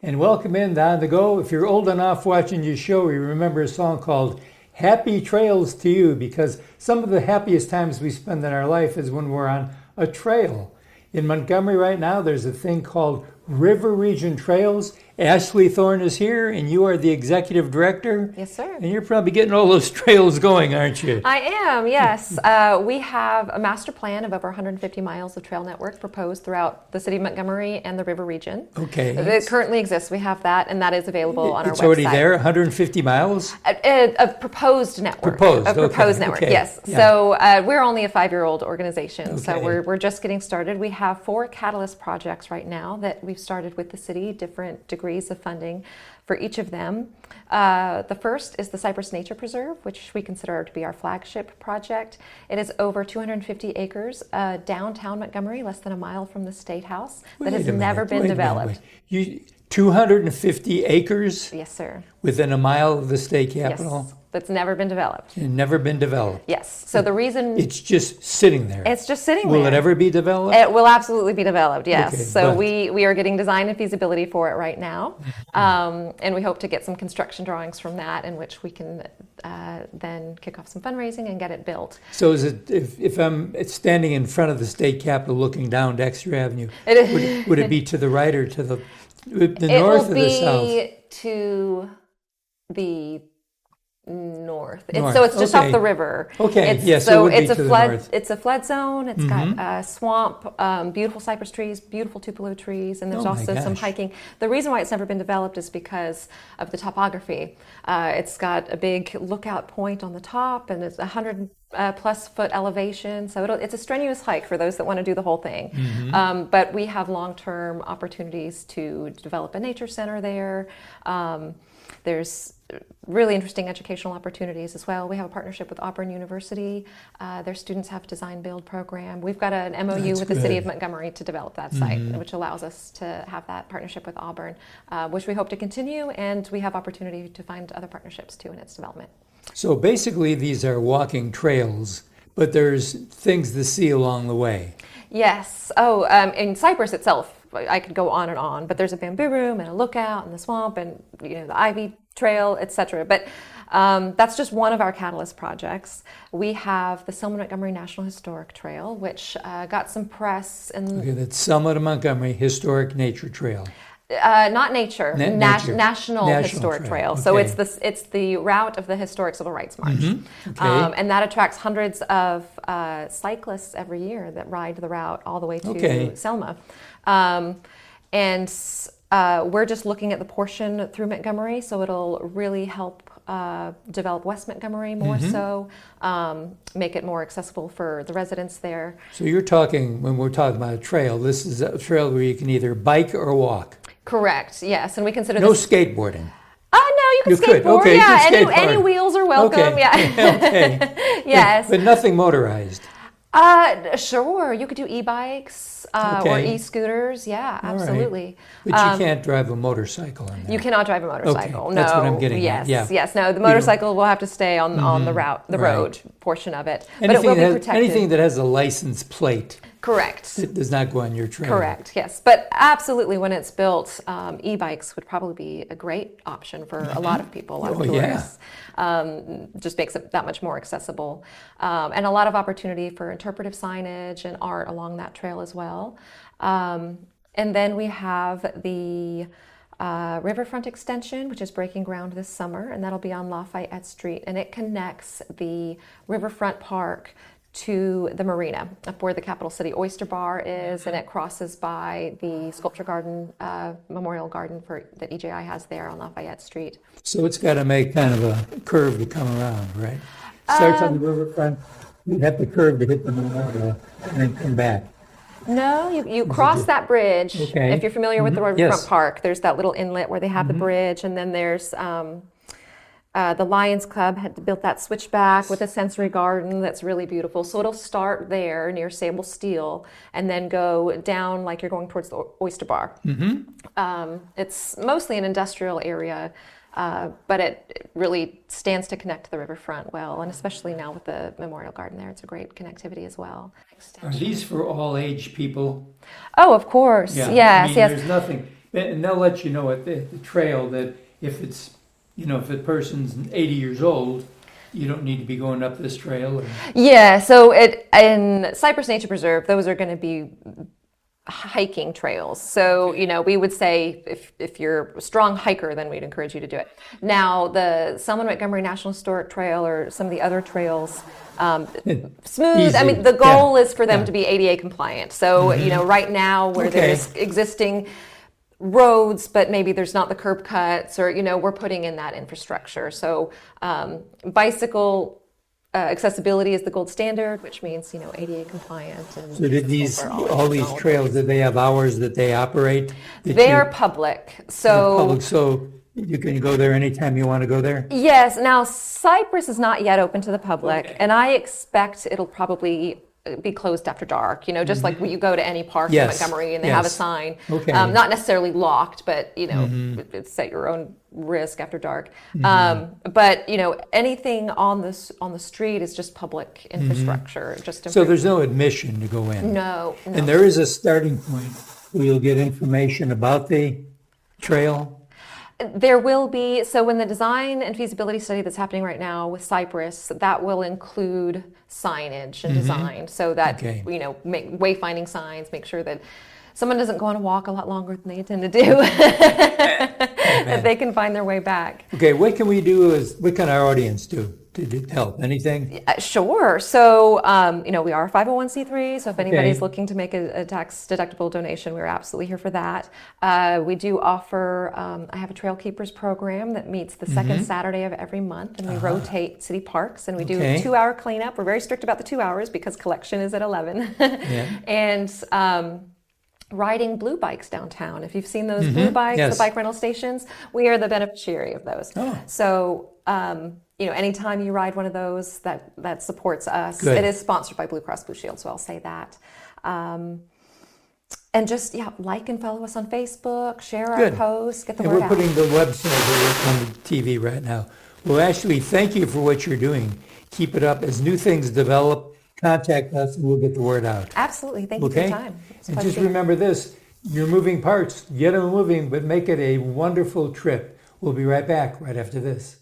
and welcome in On the Go. If you're old enough watching your show, you remember a song called Happy Trails to You, because some of the happiest times we spend in our life is when we're on a trail. In Montgomery right now, there's a thing called River Region Trails. Ashley Thorne is here, and you are the executive director. Yes, sir. And you're probably getting all those trails going, aren't you? I am, yes. We have a master plan of over 150 miles of trail network proposed throughout the city of Montgomery and the river region. Okay. It currently exists. We have that, and that is available on our website. It's already there, 150 miles? A proposed network. Proposed, A proposed network, okay. yes. Yeah. So we're only a 5-year-old organization, so Okay. we're just getting started. We have 4 catalyst projects right now that we've started with the city, different degrees of funding for each of them. The first is the Cypress Nature Preserve, which we consider to be our flagship project. It is over 250 acres downtown Montgomery, less than a mile from the State House, that has never been developed. 250 acres? Yes, sir. Within a mile of the state capitol? Yes, that's never been developed. And never been developed? Yes. So the reason... It's just sitting there? It's just sitting there. Will it ever be developed? It will absolutely be developed, yes. Okay, so but- we are getting design and feasibility for it right now. And we hope to get some construction drawings from that, in which we can then kick off some fundraising and get it built. So is it, if I'm standing in front of the state capitol looking down Dexter Avenue, would it be to the right or to the north or the south? It will be to the north. North. So it's just Okay. off the river. Okay, yes, so it would be it's a to the flood. north. It's a flood zone. It's got swamp, beautiful cypress trees, beautiful tupelo trees, and there's Oh my also some gosh. hiking. The reason why it's never been developed is because of the topography. It's got a big lookout point on the top, and it's 100 plus foot elevation. So it's a strenuous hike for those that want to do the whole thing. But we have long-term opportunities to develop a nature center there. There's really interesting educational opportunities as well. We have a partnership with Auburn University. Their students have a design build program. We've got an MOU That's with the city good. of Montgomery to develop that site, which allows us to have that partnership with Auburn, which we hope to continue, and we have opportunity to find other partnerships too in its development. So basically these are walking trails, but there's things to see along the way. Yes. In Cypress itself, I could go on and on, but there's a bamboo room and a lookout and the swamp and the ivy trail, etc. But that's just one of our catalyst projects. We have the Selma Montgomery National Historic Trail, which got some press and Okay, that's Selma to Montgomery Historic Nature Trail. not nature, nature. National Historic Trail. Okay. So it's the route of the Historic Civil Rights March, Okay. and that attracts hundreds of cyclists every year that ride the route all the way to Okay. Selma, and we're just looking at the portion through Montgomery, so it'll really help develop West Montgomery more so, make it more accessible for the residents there. So you're talking, when we're talking about a trail, this is a trail where you can either bike or walk. Correct. Yes, and we consider No this. skateboarding. No, you can You could. skateboard. Okay, you Yeah, can skateboard. any wheels are welcome. Okay. Yeah. Okay. Yes. But nothing motorized. Sure. You could do e-bikes or Okay. e-scooters. Yeah, All right. absolutely. But you can't drive a motorcycle on that. You cannot drive a motorcycle. Okay, No. that's what I'm getting at, Yes. yeah. Yes. No, the motorcycle will have to stay on the route, the Right. road portion of it. But it will be protected. Anything that has a license plate, Correct. it does not go on your trail. Correct, yes. But absolutely, when it's built, e-bikes would probably be a great option for a lot of people, a lot of Oh, yeah. tourists. Just makes it that much more accessible. And a lot of opportunity for interpretive signage and art along that trail as well. And then we have the Riverfront Extension, which is breaking ground this summer, and that'll be on Lafayette Street. And it connects the Riverfront Park to the marina, up where the Capital City Oyster Bar is, and it crosses by the Sculpture Garden, Memorial Garden that EJI has there on Lafayette Street. So it's got to make kind of a curve to come around, right? Starts on the riverfront, you have the curve to hit the memorial and then come back. No, you cross that bridge. Okay. If you're familiar with the Riverfront Yes. Park, there's that little inlet where they have the bridge, and then there's the Lions Club had built that switchback with a sensory garden that's really beautiful. So it'll start there near Sable Steel and then go down like you're going towards the Oyster Bar. It's mostly an industrial area, but it really stands to connect the riverfront well, and especially now with the Memorial Garden there, it's a great connectivity as well. Are these for all age people? Oh, of course. Yeah. Yes, I mean, yes. There's nothing. And they'll let you know at the trail that if it's, if a person's 80 years old, you don't need to be going up this trail. Yeah, so in Cypress Nature Preserve, those are going to be hiking trails. So, we would say if you're a strong hiker, then we'd encourage you to do it. Now, the Selma Montgomery National Historic Trail or some of the other trails, smooth. Easy. I mean, the goal is for them to be ADA compliant. So, right now where Okay. there's existing roads, but maybe there's not the curb cuts or, we're putting in that infrastructure. So, bicycle accessibility is the gold standard, which means, ADA compliant. And So did all these trails, did they have hours that they operate? They are public. So Public, so you can go there anytime you want to go there? yes, now Cypress is not yet open to the public, Okay. and I expect it'll probably be closed after dark, just like when you go to any park in Yes, Montgomery and they have a yes. sign. Okay. Not necessarily locked, but, it's at your own risk after dark. But, anything on the street is just public infrastructure. Just So there's no admission to go in? no. And there is a starting point where you'll get information about the trail? There will be, so in the design and feasibility study that's happening right now with Cypress, that will include signage and design so that, Okay. make wayfinding signs, make sure that someone doesn't go on a walk a lot longer than they intend to do, that they can find their way back. Okay, what can we do what can our audience do to help? Anything? Sure. So, we are a 501c3. So if anybody's Okay. looking to make a tax deductible donation, we're absolutely here for that. We do offer, I have a Trail Keepers program that meets the second Saturday of every month, and we rotate city parks, and we do Okay. 2-hour cleanup. We're very strict about the 2 hours because collection is at 11. Yeah. And riding blue bikes downtown. If you've seen those blue bikes, Yes. the bike rental stations, we are the beneficiary of those. Oh. So, anytime you ride one of those, that supports us. Good. It is sponsored by Blue Cross Blue Shield, so I'll say that. And just, like and follow us on Facebook, share our Good. posts, get the And word we're out. putting the website on the TV right now. Well, Ashley, thank you for what you're doing. Keep it up. As new things develop, contact us and we'll get the word out. Absolutely. Thank you for Okay? your time. It's a And pleasure just to be here. remember this, you're moving parts, get them moving, but make it a wonderful trip. We'll be right back right after this.